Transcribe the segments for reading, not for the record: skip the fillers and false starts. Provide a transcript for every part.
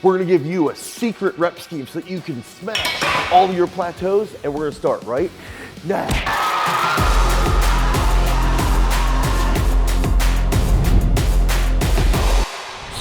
We're gonna give you a secret rep scheme so that you can smash all of your plateaus, and we're gonna start right now.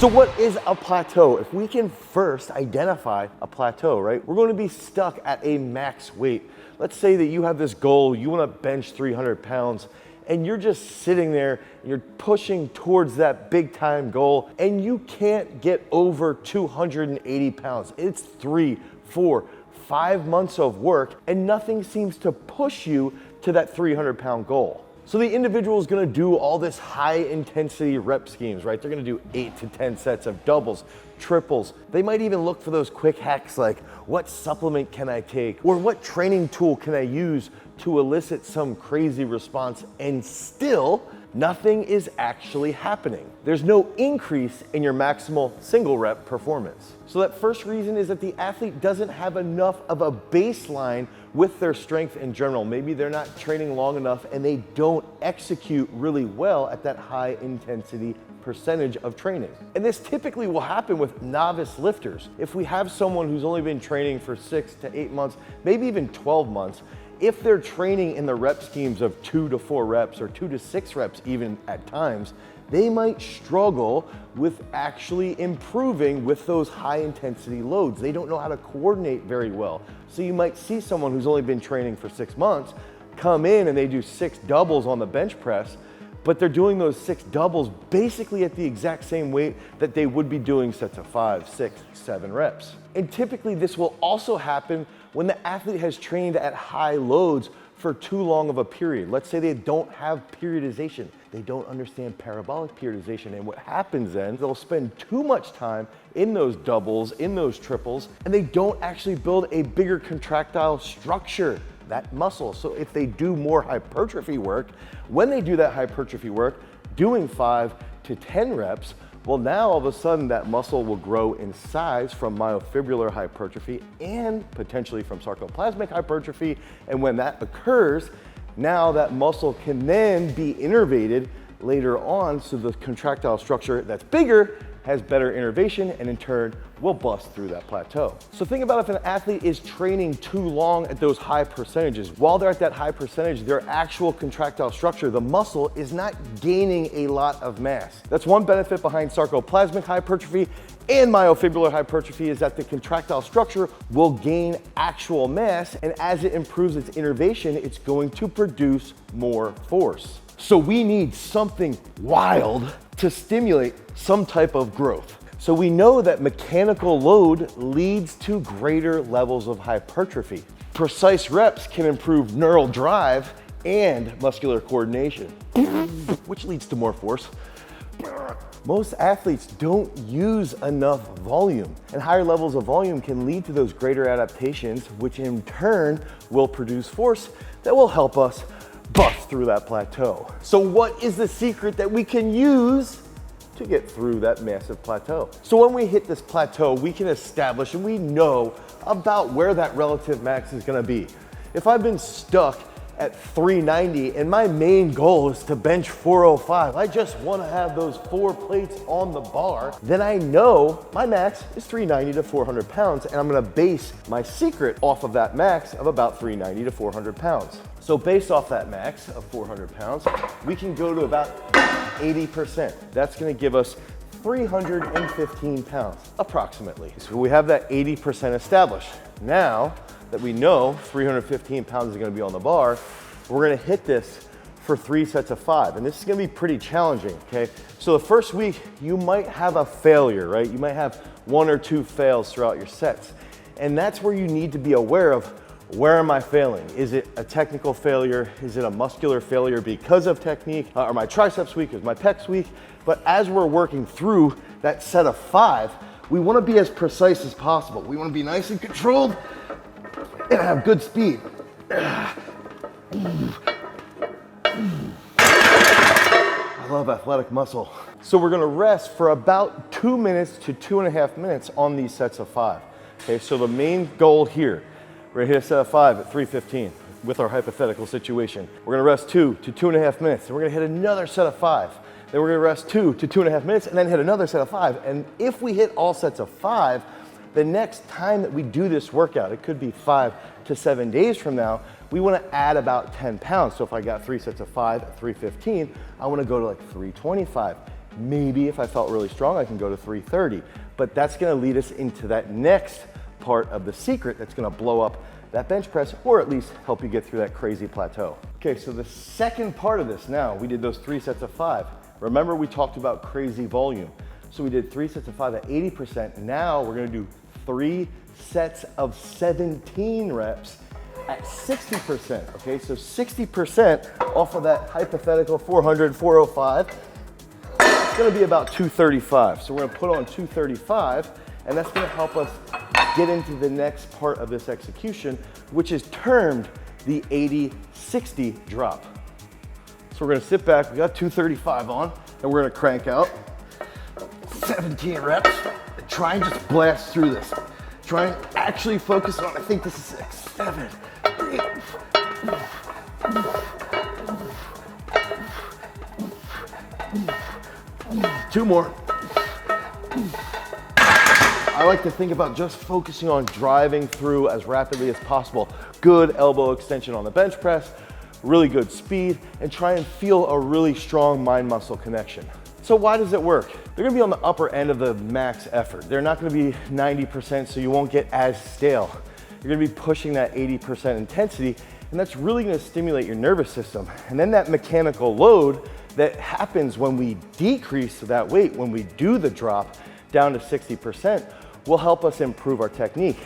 So what is a plateau? If we can first identify a plateau, right? We're going to be stuck at a max weight. Let's say that you have this goal, you wanna bench 300 pounds, and you're just sitting there, and you're pushing towards that big time goal, and you can't get over 280 pounds. It's 3, 4, 5 months of work, and nothing seems to push you to that 300-pound goal. So the individual is gonna do all this high intensity rep schemes, right? They're gonna do 8 to 10 sets of doubles, triples. They might even look for those quick hacks like, what supplement can I take? Or what training tool can I use to elicit some crazy response? And still, nothing is actually happening. There's no increase in your maximal single rep performance. So that first reason is that the athlete doesn't have enough of a baseline with their strength in general. Maybe they're not training long enough and they don't execute really well at that high intensity percentage of training. And this typically will happen with novice lifters. If we have someone who's only been training for 6 to 8 months, maybe even 12 months, if they're training in the rep schemes of 2 to 4 reps or 2 to 6 reps even at times, they might struggle with actually improving with those high intensity loads. They don't know how to coordinate very well. So you might see someone who's only been training for 6 months come in and they do 6 doubles on the bench press, but they're doing those 6 doubles basically at the exact same weight that they would be doing sets of 5, 6, 7 reps. And typically this will also happen when the athlete has trained at high loads for too long of a period. Let's say they don't have periodization. They don't understand parabolic periodization. And what happens then, they'll spend too much time in those doubles, in those triples, and they don't actually build a bigger contractile structure, that muscle. So if they do more hypertrophy work, when they do that hypertrophy work, doing 5 to 10 reps, well, now all of a sudden that muscle will grow in size from myofibrillar hypertrophy and potentially from sarcoplasmic hypertrophy. And when that occurs, now that muscle can then be innervated later on, so the contractile structure that's bigger has better innervation and in turn will bust through that plateau. So think about if an athlete is training too long at those high percentages. While they're at that high percentage, their actual contractile structure, the muscle, is not gaining a lot of mass. That's one benefit behind sarcoplasmic hypertrophy and myofibrillar hypertrophy, is that the contractile structure will gain actual mass, and as it improves its innervation, it's going to produce more force. So we need something wild to stimulate some type of growth. So we know that mechanical load leads to greater levels of hypertrophy. Precise reps can improve neural drive and muscular coordination, which leads to more force. Most athletes don't use enough volume, and higher levels of volume can lead to those greater adaptations, which in turn will produce force that will help us bust through that plateau. So what is the secret that we can use to get through that massive plateau? So when we hit this plateau, we can establish and we know about where that relative max is gonna be. If I've been stuck at 390 and my main goal is to bench 405, I just wanna have those 4 plates on the bar, then I know my max is 390 to 400 pounds, and I'm gonna base my secret off of that max of about 390 to 400 pounds. So based off that max of 400 pounds, we can go to about 80%. That's gonna give us 315 pounds, approximately. So we have that 80% established. Now that we know 315 pounds is gonna be on the bar, we're gonna hit this for 3 sets of 5. And this is gonna be pretty challenging, okay? So the first week, you might have a failure, right? You might have 1 or 2 fails throughout your sets. And that's where you need to be aware of, where am I failing? Is it a technical failure? Is it a muscular failure because of technique? Are my triceps weak? Is my pecs weak? But as we're working through that set of 5, we wanna be as precise as possible. We wanna be nice and controlled and have good speed. I love athletic muscle. So we're gonna rest for about 2 minutes to 2.5 minutes on these sets of 5. Okay, so the main goal here, we're gonna hit a set of 5 at 315 with our hypothetical situation. We're gonna rest 2 to 2.5 minutes, and we're gonna hit another set of 5. Then we're gonna rest 2 to 2.5 minutes and then hit another set of 5. And if we hit all sets of 5, the next time that we do this workout, it could be 5 to 7 days from now, we wanna add about 10 pounds. So if I got 3 sets of 5 at 315, I wanna go to like 325. Maybe if I felt really strong, I can go to 330. But that's gonna lead us into that next part of the secret that's gonna blow up that bench press, or at least help you get through that crazy plateau. Okay, so the second part of this now, we did those 3 sets of 5. Remember we talked about crazy volume. So we did 3 sets of 5 at 80%. Now we're gonna do 3 sets of 17 reps at 60%, okay? So 60% off of that hypothetical 400, 405, it's gonna be about 235. So we're gonna put on 235, and that's gonna help us get into the next part of this execution, which is termed the 80-60 drop. So we're gonna sit back, we got 235 on, and we're gonna crank out 17 reps. Try and just blast through this. Try and actually focus on, I think this is 6, 7, 8. 2 more. I like to think about just focusing on driving through as rapidly as possible. Good elbow extension on the bench press, really good speed, and try and feel a really strong mind-muscle connection. So why does it work? They're gonna be on the upper end of the max effort. They're not gonna be 90%, so you won't get as stale. You're gonna be pushing that 80% intensity, and that's really gonna stimulate your nervous system. And then that mechanical load that happens when we decrease that weight, when we do the drop down to 60%, will help us improve our technique.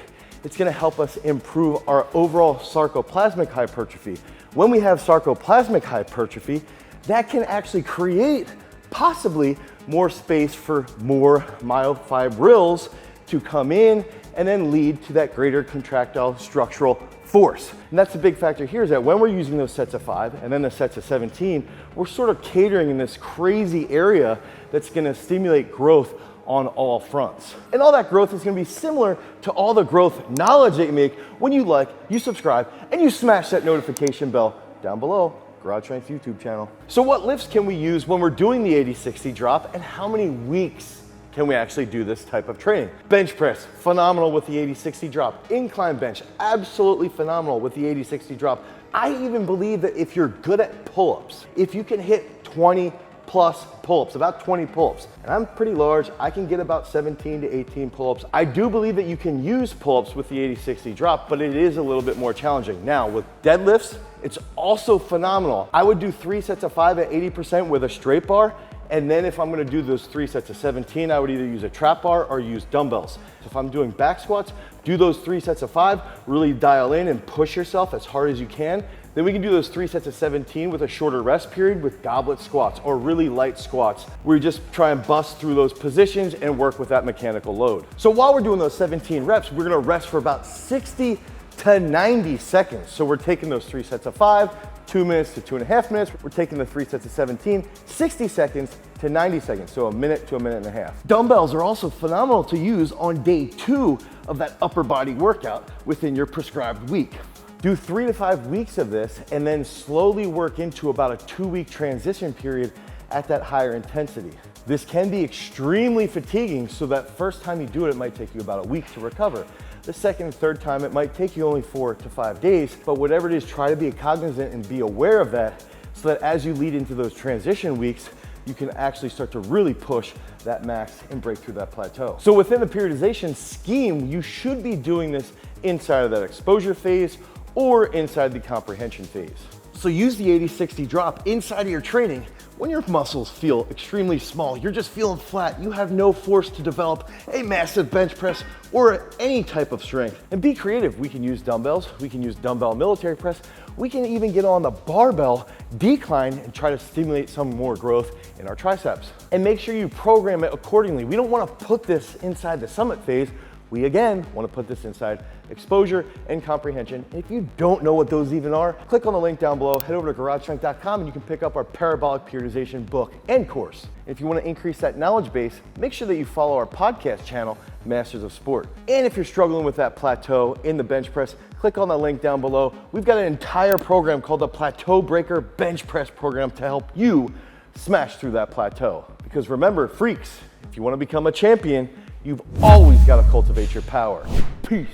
It's gonna help us improve our overall sarcoplasmic hypertrophy. When we have sarcoplasmic hypertrophy, that can actually create possibly more space for more myofibrils to come in and then lead to that greater contractile structural force. And that's the big factor here, is that when we're using those sets of 5 and then the sets of 17, we're sort of catering in this crazy area that's gonna stimulate growth on all fronts. And all that growth is gonna be similar to all the growth knowledge that you make when you like, you subscribe, and you smash that notification bell down below. Garage Strength YouTube channel. So what lifts can we use when we're doing the 80-60 drop, and how many weeks can we actually do this type of training? Bench press, phenomenal with the 80-60 drop. Incline bench, absolutely phenomenal with the 80-60 drop. I even believe that if you're good at pull-ups, if you can hit 20 plus pull-ups, about 20 pull-ups, and I'm pretty large, I can get about 17 to 18 pull-ups. I do believe that you can use pull-ups with the 80-60 drop, but it is a little bit more challenging. Now with deadlifts, it's also phenomenal. I would do 3 sets of 5 at 80% with a straight bar, and then if I'm gonna do those 3 sets of 17, I would either use a trap bar or use dumbbells. So if I'm doing back squats, do those 3 sets of 5, really dial in and push yourself as hard as you can. Then we can do those 3 sets of 17 with a shorter rest period with goblet squats or really light squats, where you just try and bust through those positions and work with that mechanical load. So while we're doing those 17 reps, we're gonna rest for about 60 to 90 seconds. So we're taking those 3 sets of 5, 2 minutes to 2.5 minutes. We're taking the 3 sets of 17, 60 seconds to 90 seconds. So a minute to a minute and a half. Dumbbells are also phenomenal to use on day 2 of that upper body workout within your prescribed week. Do 3 to 5 weeks of this and then slowly work into about a 2-week transition period at that higher intensity. This can be extremely fatiguing, so that first time you do it, it might take you about a week to recover. The second and third time, it might take you only 4 to 5 days, but whatever it is, try to be cognizant and be aware of that, so that as you lead into those transition weeks, you can actually start to really push that max and break through that plateau. So within the periodization scheme, you should be doing this inside of that exposure phase or inside the comprehension phase. So use the 80-60 drop inside of your training when your muscles feel extremely small, you're just feeling flat, you have no force to develop a massive bench press or any type of strength. And be creative. We can use dumbbells, we can use dumbbell military press, we can even get on the barbell decline and try to stimulate some more growth in our triceps. And make sure you program it accordingly. We don't want to put this inside the summit phase. We again want to put this inside exposure and comprehension. And if you don't know what those even are, click on the link down below, head over to garagestrength.com and you can pick up our Parabolic Periodization book and course. If you want to increase that knowledge base, make sure that you follow our podcast channel, Masters of Sport. And if you're struggling with that plateau in the bench press, click on the link down below. We've got an entire program called the Plateau Breaker Bench Press Program to help you smash through that plateau. Because remember, freaks, if you want to become a champion, you've always got to cultivate your power. Peace.